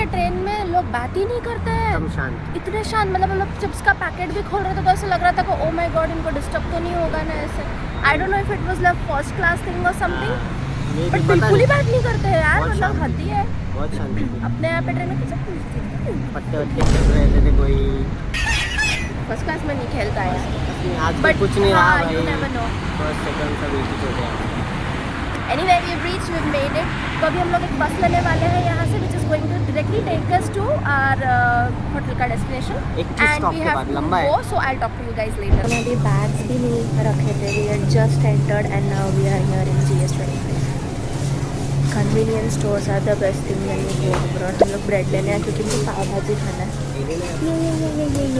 के ट्रेन में लोग बात ही नहीं करते हैं, शांत। इतने शांत। मतलब हम लोग चिप्स का पैकेट भी खोल रहे थे तो ऐसा लग रहा था कि ओ माय गॉड इनको डिस्टर्ब तो नहीं होगा ना ऐसे। I don't know if it was like first class thing और समथिंग, बट बिल्कुल ही बात नहीं करते हैं यार। मतलब हद ही है। बहुत शांति थी। अपने यहाँ पे ट्रेन में कैसे पट्टे वट्टे चल रहे थे, कोई फर्स्ट क्लास में नहीं खेलता है। आज But कुछ नहीं रहा भाई। you never know. First second सब एक ही हो गया। Anyway, we've reached, we've made it. तो अभी हम लोग एक बस लेने वाले हैं यहाँ से, which is going to directly take us to our hotel का destination. And we have to go, so I'll talk to you guys later. हमने अभी bags भी नहीं रखे थे. We had just entered and now we are here in GS25. Convenience stores are the best thing when you go abroad. हम लोग bread लेने हैं क्योंकि मुझे पाव भाजी खाना है.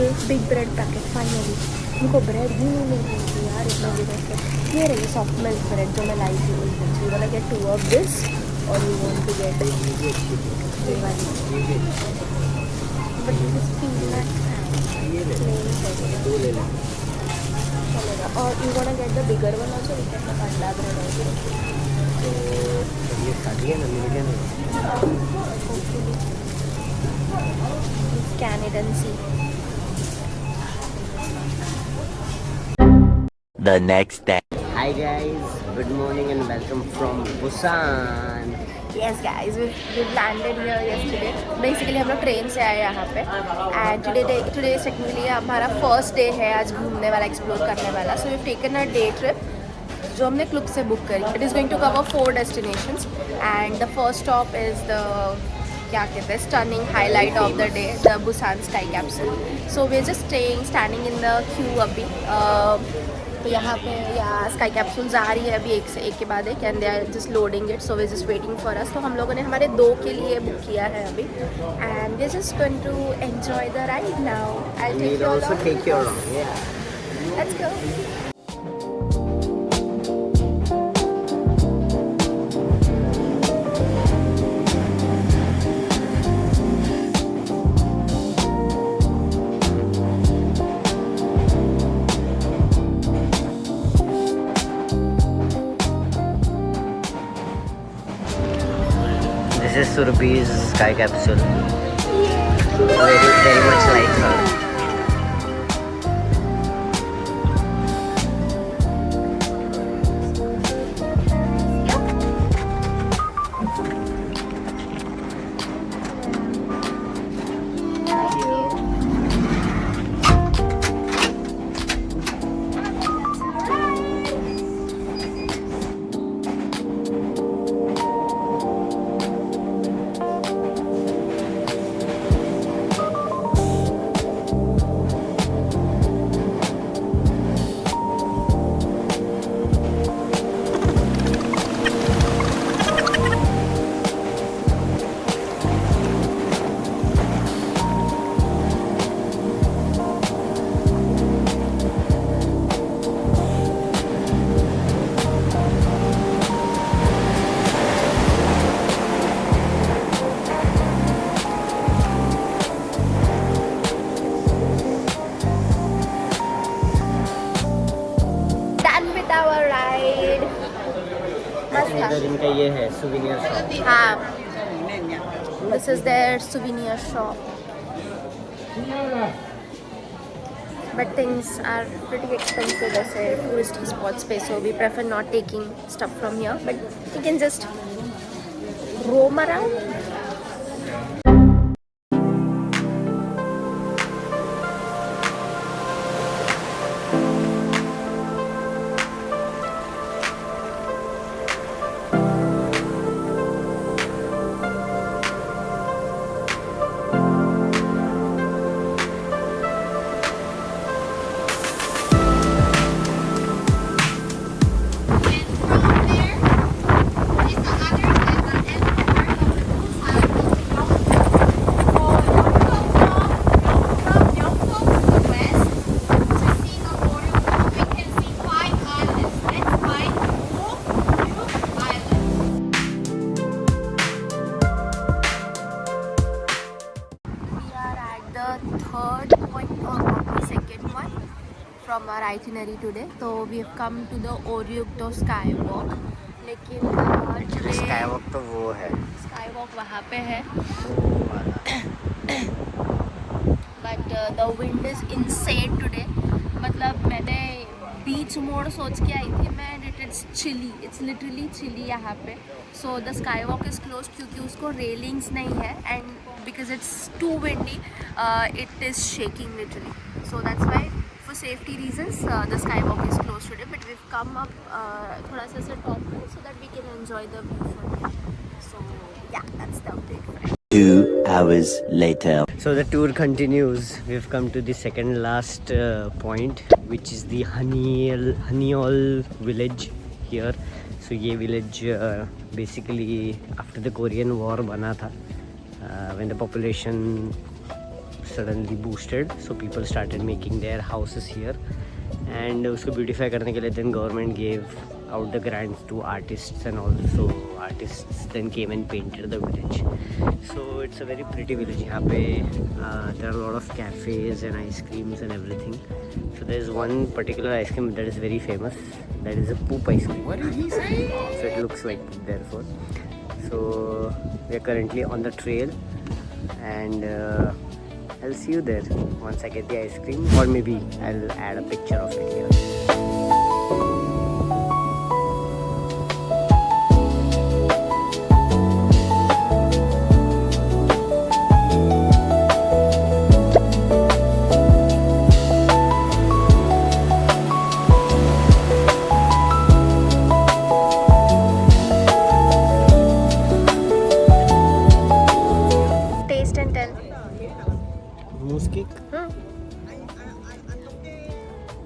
ये big bread packet finally. उनको ब्रेड भी नहीं मिल रही थी यार इतना दिनों से। ये रही सॉफ्ट मिल्क ब्रेड जो मैं लाई थी उस दिन। You want get 2 of this और यू वांट टू गेट ये वाली, बट दिस फील नॉट चलेगा। और you want get the bigger one also, which is अंडा ब्रेड आल्सो। तो ये शादी है ना मेरे क्या scan it and see. The next day. Hi guys, good morning and welcome from Busan. Yes guys, we've landed here yesterday. Basically हम लोग ट्रेन से आए यहाँ पे and today technically हमारा first day है आज घूमने वाला, explore करने वाला. So we've taken a day trip जो हमने क्लुक से बुक करी. It is going to cover 4 destinations and the first stop is the क्या कहते हैं stunning highlight of the day, the Busan Sky Capsule. So we're just standing in the queue अभी. तो यहाँ पे या स्काई कैप्सूल्स आ रही है अभी एक से एक के बाद एक and they are just loading it, so we just waiting for us. तो हम लोगों ने हमारे 2 के लिए बुक किया है अभी and we just going to enjoy the ride now. I take you also take you along. Let's go. This is Surabhi's sky capsule. Very much like her. इधर इनका ये है souvenir shop. हाँ, this is their souvenir shop. But things are pretty expensive as a touristy spots पे, so we prefer not taking stuff from here. But you can just roam around. Third point or the second one from our itinerary today. So we have come to the Oryuktto Skywalk. लेकिन sky walk तो वो है, sky walk वहाँ पे है, वो वाला। But the wind is insane today. मतलब मैंने बीच मोड़ सोच के आई थी मैं, it's chilly, it's literally chilly यहाँ पे। So the skywalk is close क्योंकि उसको रेलिंग्स नहीं है, and because it's too windy it is shaking literally. So that's why for safety reasons the skywalk is closed today, but we've come up thoda sa top so that we can enjoy the view from here. So yeah, that's the update for it. 2 hours later. So the tour continues. We've come to the second last point, which is the Haniol village here. So ये village basically after the Korean War बना था, when the population suddenly boosted, so people started making their houses here, and उसको beautify करने के लिए then government gave out the grants to artists, and also artists then came and painted the village. So it's a very pretty village. यहाँ पे there are a lot of cafes and ice creams and everything. So there is one particular ice cream that is very famous, that is a poop ice cream. What did he say? So it looks like therefore. So we are currently on the trail, and I'll see you there once I get the ice cream, or maybe I'll add a picture of it here. Taste and tell. Moose cake. Hmm.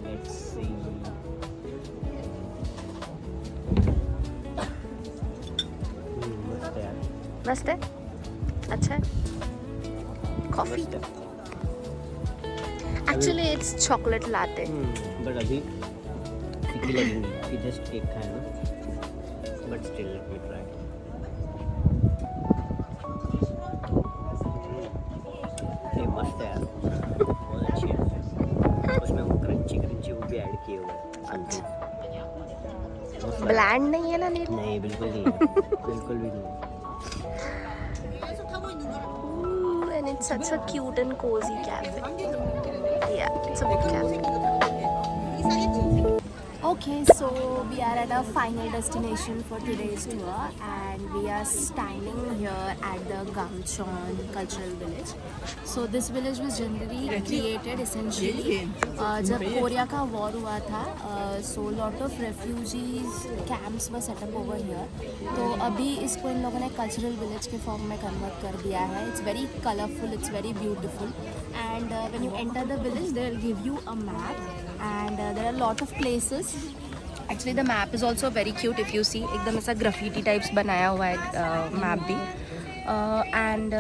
Let's see. मस्त है यार. मस्त है, अच्छा है. Coffee. मस्त है. Actually it's chocolate latte. But अभी फीकी लगेंगी. ये just केक खाया ना. But still let me try. ये मस्त है यार. बहुत अच्छी है. उसमें वो क्रंची वो भी ऐड किए हुए हैं. अच्छा. बहुत ब्लैंड नहीं है ना नील? नहीं, बिल्कुल नहीं है. बिल्कुल भी नहीं. Ooh, and it's such a cute and cozy cafe. Yeah, it's a big cafe. Okay, so we are at our final destination for today's tour, and we are standing here at the Gamcheon Cultural Village. So this village was generally created essentially जब Korea का war हुआ था, so lot of refugees camps were set up over here. तो अभी इसको इन लोगों ने cultural village के फॉर्म में कन्वर्ट कर दिया है. It's very colorful, it's very beautiful, and when you enter the village they will give you a map, and there are a lot of places. Actually the map is also very cute if you see, एकदम ऐसा graffiti types बनाया हुआ है map भी. And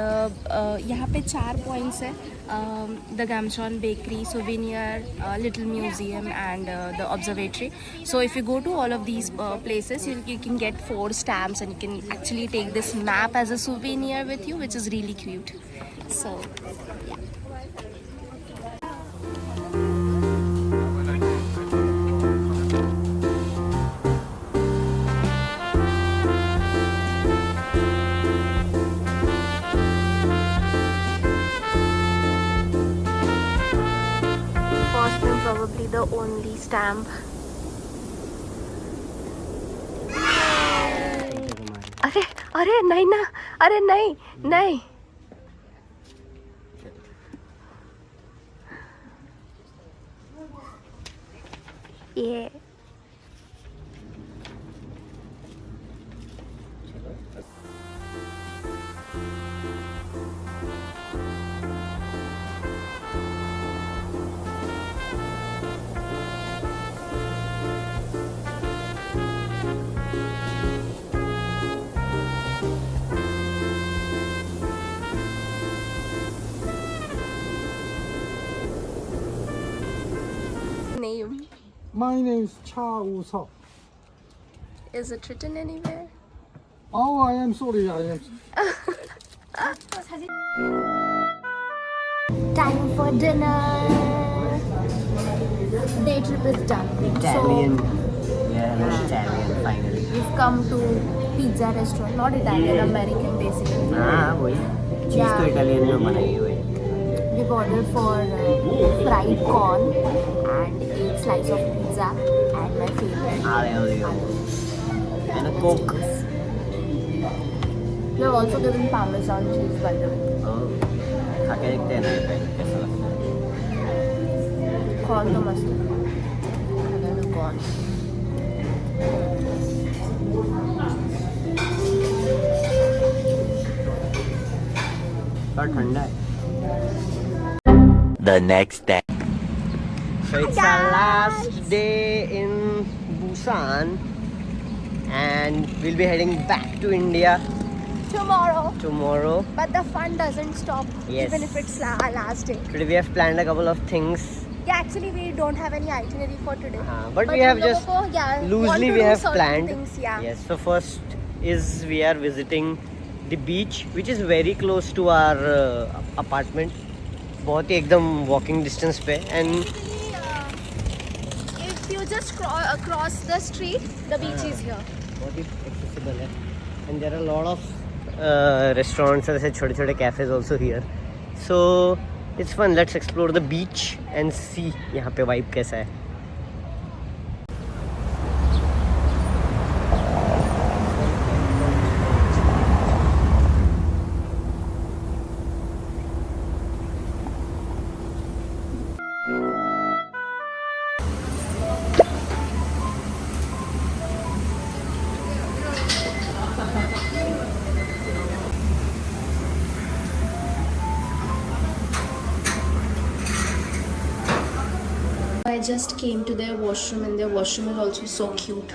यहाँ पे 4 points है, the Gamcheon bakery, souvenir, little museum and the observatory. So if you go to all of these places you can get 4 stamps, and you can actually take this map as a souvenir with you, which is really cute. So yeah. First and probably the only stamp. अरे अरे नहीं ना, अरे नहीं नहीं. ये name. My name is Cha Woo-seok. Is it written anywhere? Oh, I am sorry. I am. Time for dinner. Day trip is done. Italian. Italian finally. We've come to pizza restaurant, not Italian, American basically. हाँ वही चीज़ तो Italian में बनाई हुई है. We've ordered for fried corn and a slice of pizza and my favorite. Alio. And a Coke. We have also given Parmesan cheese by the way. Oh, खा के देखते हैं ना ये कैसा लगता है. Corn तो मस्त है. Another corn. थोड़ा ठंडा है. The next day. So it's our last day in Busan and we'll be heading back to India tomorrow. But the fun doesn't stop Yes. even if it's our last day. Today we have planned a couple of things. Yeah, actually we don't have any itinerary for today. But we have हम लोगों just को, yeah, want loosely to we do have certain planned. things, yeah. Yes, so first is we are visiting the beach which is very close to our apartment. बहुत ही एकदम walking distance पे and If you just cross the street, the beach is here. बहुत ही accessible है and there are a lot of restaurants और ऐसे छोटे छोटे cafes also here. So it's fun. Let's explore the beach and see यहाँ पे vibe कैसा है. I just came to their washroom and their washroom is also so cute.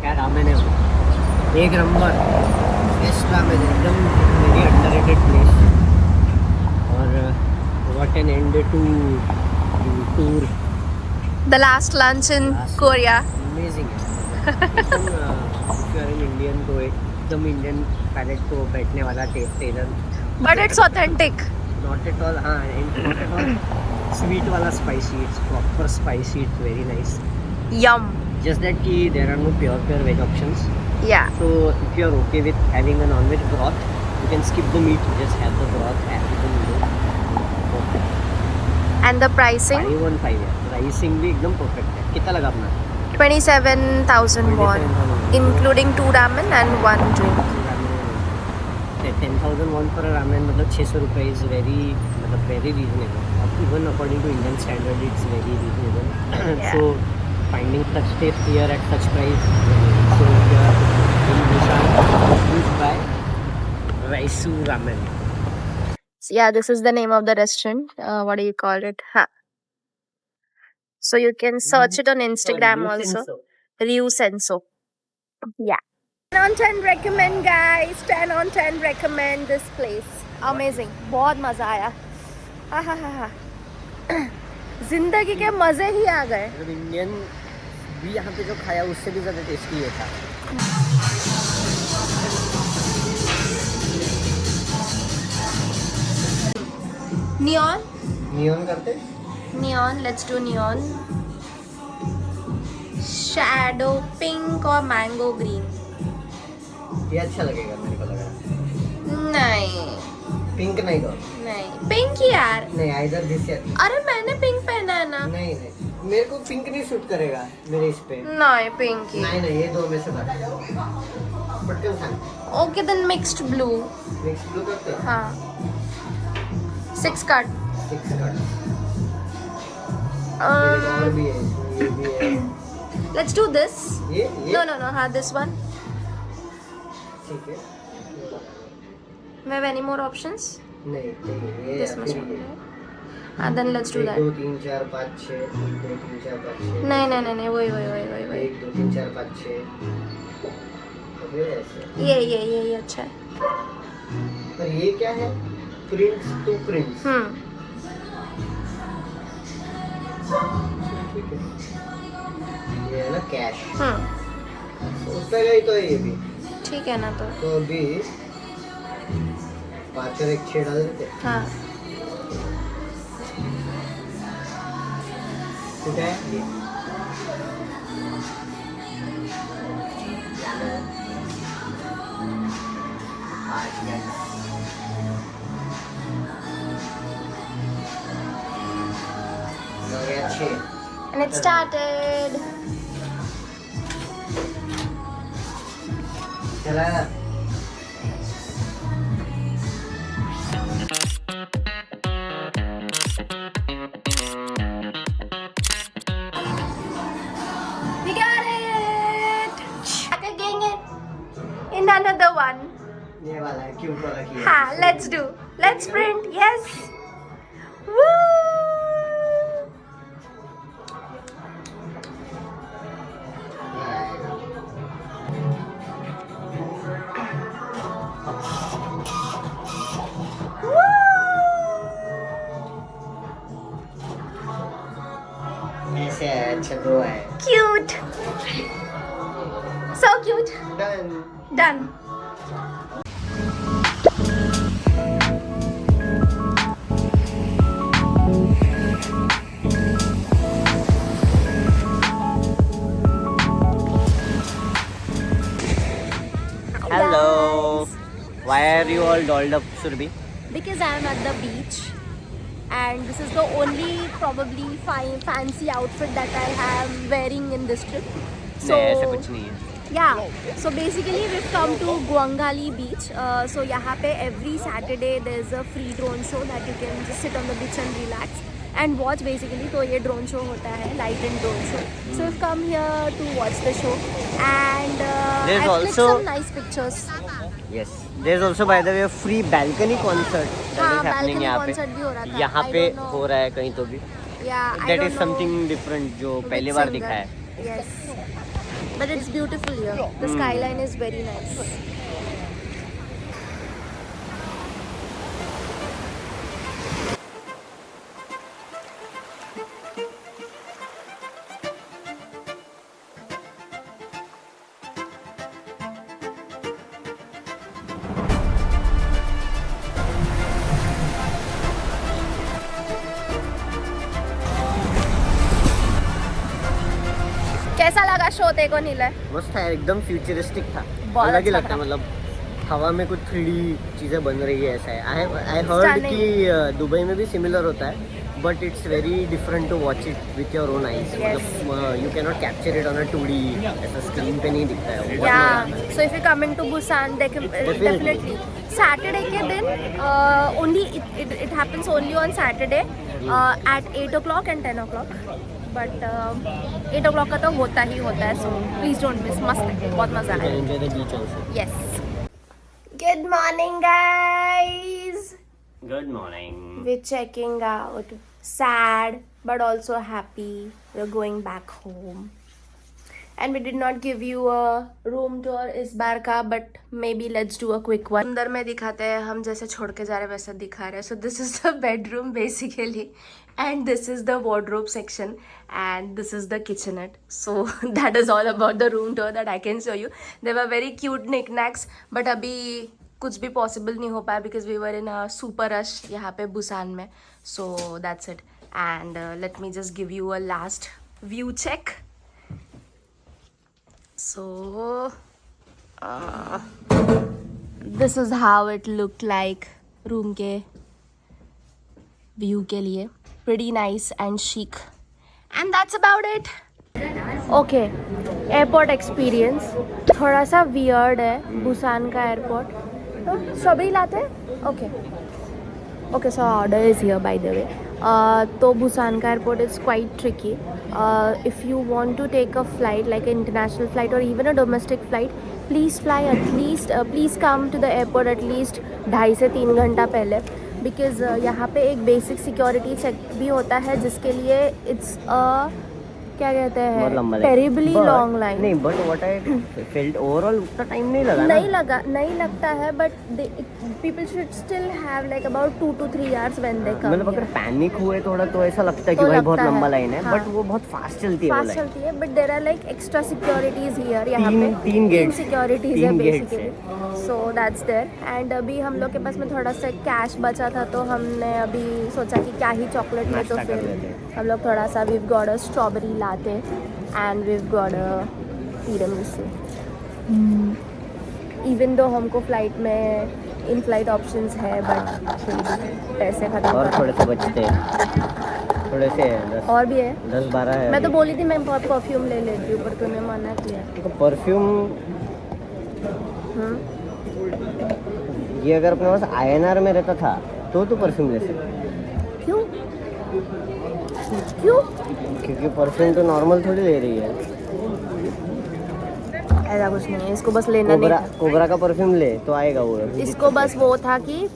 क्या ramen है वो? एक नंबर बेस्ट रामेन, एकदम वेरी अंडररेटेड प्लेस. और what an end to the tour. The last lunch in Korea. Amazing है. एकदम if you are an Indian तो एकदम Indian palate को बैठने वाला टेस्ट है इधर. But it's authentic. Not at all not at all sweet वाला spicy. It's proper spicy. It's very nice. Yum. Just that कि there are no pure veg options. Yeah. So if you are okay with having a non-veg broth, you can skip the meat. Just have the broth and the noodle. And the pricing? 515 है. Pricing भी एकदम perfect है. कितना लगा अपना? 27,000 won, 27,000 including 2 ramen and 1 drink. 10,000 won for a ramen मतलब 600 रुपये is very मतलब very reasonable. Even according to Indian standard, it's very reasonable. Yeah. So finding such taste here at such price. So here in Busan, please buy Raisu Ramen. Yeah, this is the name of the restaurant. What do you call it? Huh. So you can search it on Instagram also. Ryu Senso. Yeah. 10 on 10 recommend guys. 10 on 10 recommend this place. Amazing. बहुत मजा आया. जिंदगी के मजे ही आ गए. मतलब Indian भी यहाँ पे जो खाया उससे भी ज़्यादा टेस्टी है था. Neon. नियॉन करते? Neon. Let's do neon. Shadow pink और mango green. ये अच्छा लगेगा मेरे को लग रहा है. नहीं. पिंक नहीं दो. नहीं. Pink ही यार. नहीं आइदर दिस या अरे मैंने पिंक पहना है ना. नहीं मेरे को पिंक नहीं सूट करेगा मेरे इस पे. नहीं पिंक ही. नहीं ये दो में से बात पटकन सांग. Okay then mixed blue. Next blue करते हैं. हाँ. 6 card. 6 कार्ड. और भी है ये भी है. Let's do this. ये No. हाँ this one. ठीक है. We have any more options? नहीं ये This much फिर one. ये. And then let's do 1 that. 2 3 4 5 6 1 2 3 4 5 6. नहीं वही 1 2 3 4 5 6. फिर ऐसे. ये अच्छा है. पर ये क्या है? Prints to prints. ठीक है, ये है ना कैश, उससे गई तो ये भी ठीक है ना। तो अभी 5 और 1 6 डाल देते। हाँ कुछ है ये and it started. चला ना। We got it. Back again in another one. ये वाला है, क्यूट वाला किया। हाँ, let's print. Yes. Woo. ऐसे है, अच्छा दो है। Cute. So cute. Done. Done. Hello. Why are you all dolled up, Surbi? Because I am at the beach and this is the only probably fancy outfit that I am wearing in this trip. So नहीं, ऐसा कुछ नहीं है। yeah, so basically we've come to Guangali beach. So यहाँ पे every Saturday there's a free drone show that you can just sit on the beach and relax and watch basically. तो ये drone show होता है, light and drone show. So we've come here to watch the show and There's I've clicked also- some nice pictures. Yes. There's also by the way a free balcony concert that हाँ, is happening balcony यहाँ concert भी हो रहा पे। था। यहाँ I पे don't know. हो रहा है कहीं तो भी। Yeah, I That don't is know something different जो which पहली बार singer. दिखा है। Yes. But it's beautiful here. The skyline is very nice. कैसा लगा शो तेरे को नीलय? मस्त है, एकदम फ्यूचरिस्टिक था। बहुत अलग ही अच्छा लगता है, था। मतलब हवा में कुछ 3D चीजें बन रही है, ऐसा है। I heard Stunning. कि दुबई में भी सिमिलर होता है, but it's very different to watch it with your own eyes. Yes. मतलब you can not capture it on a 2D, ऐसा स्क्रीन पे नहीं दिखता है। बहुत Yeah. मजा आता है। So if you come into Busan, definitely. Saturday के दिन only it happens only on Saturday at 8 o'clock and 10 o'clock. But 8 o'clock का तो होता ही होता है. So please don't miss. मस्त है, बहुत मजा You can आया. enjoy the beach also. Yes. Good morning, guys. Good morning. We're checking out. Sad but also happy. We're going back home. And we did not give you a room tour इस बार का, but maybe let's do a quick one. अंदर में दिखाते हैं, हम जैसे छोड़ के जा रहे हैं वैसा दिखा रहे हैं. So this is the bedroom basically, and this is the wardrobe section, and this is the kitchenette. So that is all about the room tour that I can show you. They were very cute knickknacks, but अभी कुछ भी possible नहीं हो पाया because we were in a super rush यहाँ पे Busan में. So that's it. And let me just give you a last view check. So this is how it looked like room के view के लिए. Pretty nice and chic. And that's about it. Okay, airport experience थोड़ा सा weird है Busan का airport. तो strawberry लाते हैं? Okay, so our order is here by the way. तो बुसान का airport is quite tricky. If you want to take a flight like an international flight or even a domestic flight, please fly at least please come to the airport at least 2.5 से 3 घंटा पहले, because यहाँ पे एक basic security check भी होता है जिसके लिए it's a क्या कहते बहुत लंबा हैं लाइन टेरिबली लॉन्ग लाइन। नहीं but what I felt overall उतना टाइम नहीं लगा ना नहीं लगता है but people should still have like about 2 to 3 hours when they come. मतलब अगर पैनिक हुए थोड़ा तो ऐसा लगता है कि तो भाई बहुत लगता लंबा है, लाइन है हाँ। बट वो बहुत फास्ट चलती है वो फास्ट लाइन चलती है but there are like extra securities here यहाँ पे तीन गेट्स सिक्योरिटीज है तीन gates basically. So that's there and अभी हम लोग के पास में थोड़ा सा कैश बचा था तो हमने अभी सोचा कि क्या ही चॉकलेट में तो नाश्ता कर फिर लेते हैं। हम लोग थोड़ा सा we've got a strawberry latte and we've got a tiramisu. Even though हमको फ्लाइट में इन फ्लाइट ऑप्शंस है बट फिर भी पैसे खत्म और कर- थोड़े से बचते हैं थोड़े से और भी है। 10-12 है मैं तो बोली थी मैं परफ्यूम ले लेती हूँ पर तूने मना किया। तो परफ्यूम हम्म, ये अगर अपने पास INR में रहता था तो परफ्यूम ले सकते क्यों क्यों क्योंकि परफ्यूम तो नॉर्मल थोड़ी ले रही है ऐसा कुछ नहीं है, इसको बस लेना नहीं था। कोबरा का परफ्यूम ले तो आएगा वो इसको बस वो था कि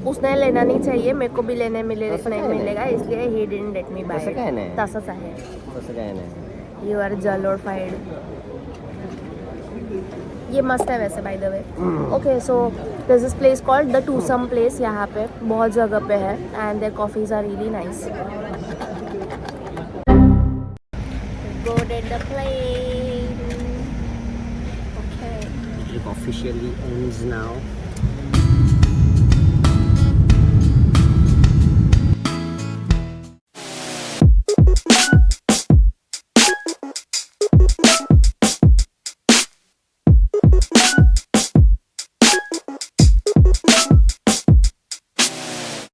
उसने लेना नहीं चाहिए, मेरे को भी लेने मिले तसं नहीं काय नाही. मिलेगा इसलिए he didn't let me buy. तसं काय नाही. तसंच आहे, तसं काय नाही यू आर जलोफाइड। ये मस्त है वैसे by the way. Okay so this is place called the Twosome place. यहाँ पे बहुत जगह पे है and their coffees are really nice. Boarded the plane. Okay It officially ends now.